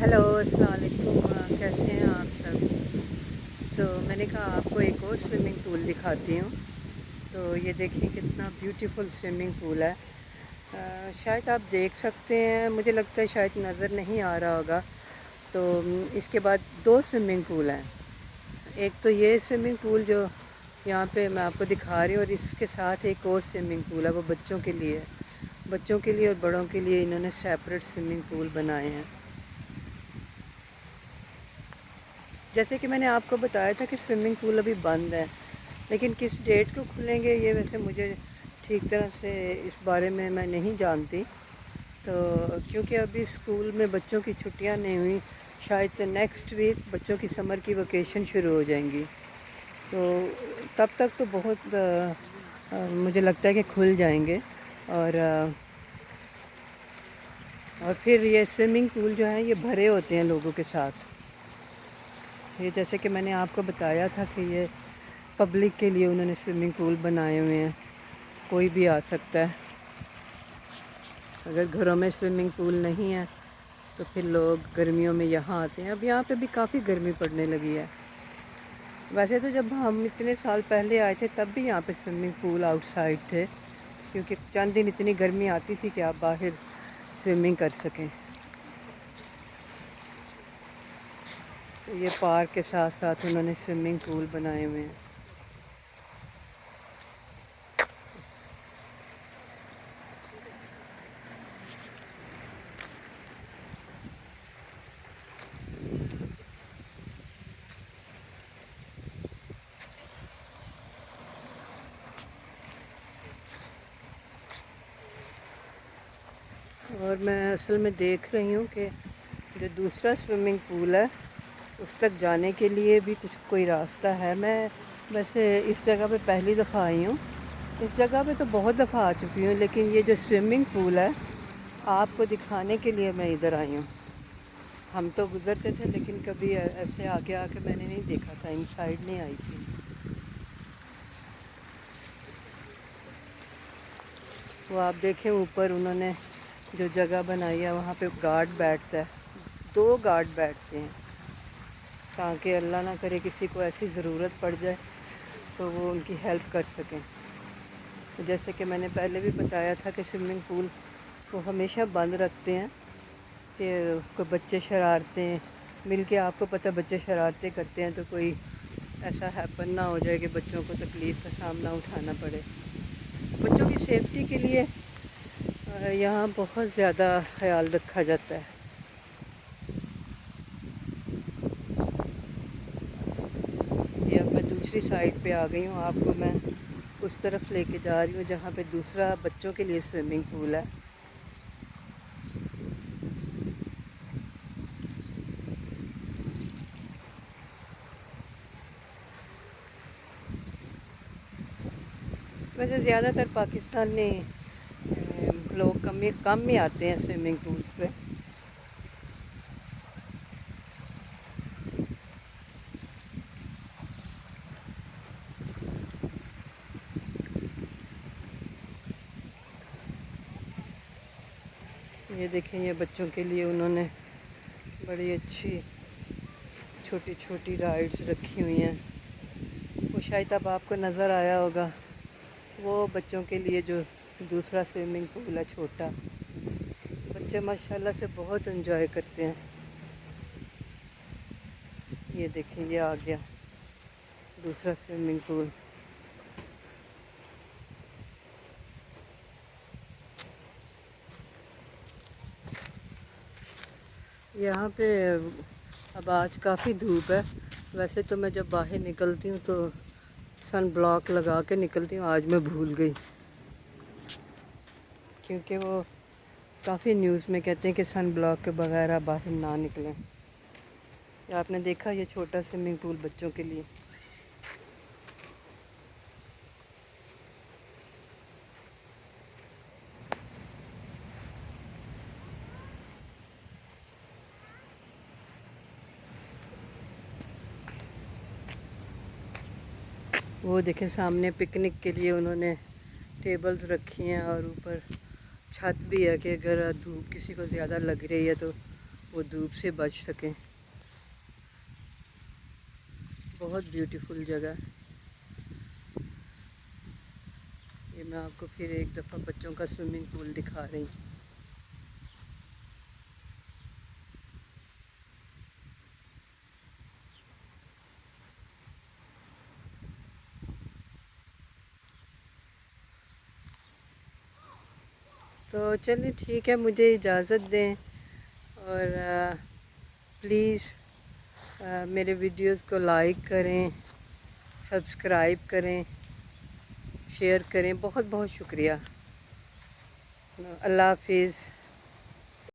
Hello अस्सलाम वालेकुम। कैसे हैं आप सब? तो मैंने कहा आपको एक और स्विमिंग पूल दिखाती हूँ। तो ये देखिए कितना ब्यूटीफुल स्विमिंग पूल है। शायद आप देख सकते हैं, मुझे लगता है शायद नज़र नहीं आ रहा होगा। तो इसके बाद दो स्विमिंग पूल हैं। एक तो ये स्विमिंग पूल जो यहाँ पे मैं आपको दिखा रही हूँ, और इसके साथ एक और स्विमिंग पूल है, वो बच्चों के लिए है। बच्चों के लिए और बड़ों के लिए इन्होंने सेपरेट स्विमिंग पूल बनाए हैं। जैसे कि मैंने आपको बताया था कि स्विमिंग पूल अभी बंद है, लेकिन किस डेट को खुलेंगे ये वैसे मुझे ठीक तरह से इस बारे में मैं नहीं जानती। तो क्योंकि अभी स्कूल में बच्चों की छुट्टियां नहीं हुई, शायद नेक्स्ट वीक बच्चों की समर की वकेशन शुरू हो जाएंगी। तो तब तक तो बहुत मुझे लगता है कि खुल जाएंगे। और और फिर ये स्विमिंग पूल जो है ये भरे होते हैं लोगों के साथ। ये जैसे कि मैंने आपको बताया था कि ये पब्लिक के लिए उन्होंने स्विमिंग पूल बनाए हुए हैं, कोई भी आ सकता है। अगर घरों में स्विमिंग पूल नहीं है तो फिर लोग गर्मियों में यहाँ आते हैं। अब यहाँ पे भी काफ़ी गर्मी पड़ने लगी है। वैसे तो जब हम इतने साल पहले आए थे तब भी यहाँ पे स्विमिंग पूल आउटसाइड थे, क्योंकि चंद दिन इतनी गर्मी आती थी कि आप बाहर स्विमिंग कर सकें। तो ये पार्क के साथ साथ उन्होंने स्विमिंग पूल बनाए हुए हैं। और मैं असल में देख रही हूँ कि जो दूसरा स्विमिंग पूल है उस तक जाने के लिए भी कुछ कोई रास्ता है। मैं वैसे इस जगह पे पहली दफ़ा आई हूँ। इस जगह पे तो बहुत दफ़ा आ चुकी हूँ, लेकिन ये जो स्विमिंग पूल है आपको दिखाने के लिए मैं इधर आई हूँ। हम तो गुज़रते थे, लेकिन कभी ऐसे आगे आके मैंने नहीं देखा था, इन साइड नहीं आई थी। वो आप देखें ऊपर उन्होंने जो जगह बनाई है वहाँ पे गार्ड बैठता है, दो गार्ड बैठते हैं, ताकि अल्लाह ना करे किसी को ऐसी ज़रूरत पड़ जाए तो वो उनकी हेल्प कर सकें। तो जैसे कि मैंने पहले भी बताया था कि स्विमिंग पूल को हमेशा बंद रखते हैं कि कोई बच्चे शरारतें मिल के, आपको पता बच्चे शरारतें करते हैं तो कोई ऐसा हैपन ना हो जाए कि बच्चों को तकलीफ़ का सामना उठाना पड़े। बच्चों की सेफ्टी के लिए यहाँ बहुत ज़्यादा ख्याल रखा जाता है। ये अब मैं दूसरी साइड पे आ गई हूँ, आपको मैं उस तरफ लेके जा रही हूँ जहाँ पे दूसरा बच्चों के लिए स्विमिंग पूल है। वैसे ज़्यादातर पाकिस्तानी लोग कम ही आते हैं स्विमिंग पूल्स पे। ये देखें, ये बच्चों के लिए उन्होंने बड़ी अच्छी छोटी छोटी राइड्स रखी हुई हैं। वो शायद अब आपको नज़र आया होगा, वो बच्चों के लिए जो दूसरा स्विमिंग पूल है छोटा। बच्चे माशाल्लाह से बहुत एंजॉय करते हैं। ये देखें, ये आ गया दूसरा स्विमिंग पूल। यहाँ पे अब आज काफ़ी धूप है। वैसे तो मैं जब बाहर निकलती हूँ तो सन ब्लॉक लगा के निकलती हूँ, आज मैं भूल गई, क्योंकि वो काफ़ी न्यूज़ में कहते हैं कि सन ब्लॉक के बगैर आप बाहर ना निकलें। आपने देखा ये छोटा स्विमिंग पूल बच्चों के लिए। वो देखें सामने पिकनिक के लिए उन्होंने टेबल्स रखी हैं, और ऊपर छत भी है कि अगर धूप किसी को ज़्यादा लग रही है तो وہ دھوپ سے بچ سکیں. بہت بیوٹیفل جگہ. یہ میں آپ کو پھر ایک دفعہ بچوں کا سوئمنگ پول دکھا رہی ہوں. تو چلیں ٹھیک ہے، مجھے اجازت دیں، اور پلیز میرے ویڈیوز کو لائک کریں، سبسکرائب کریں، شیئر کریں. بہت بہت شکریہ. اللہ حافظ.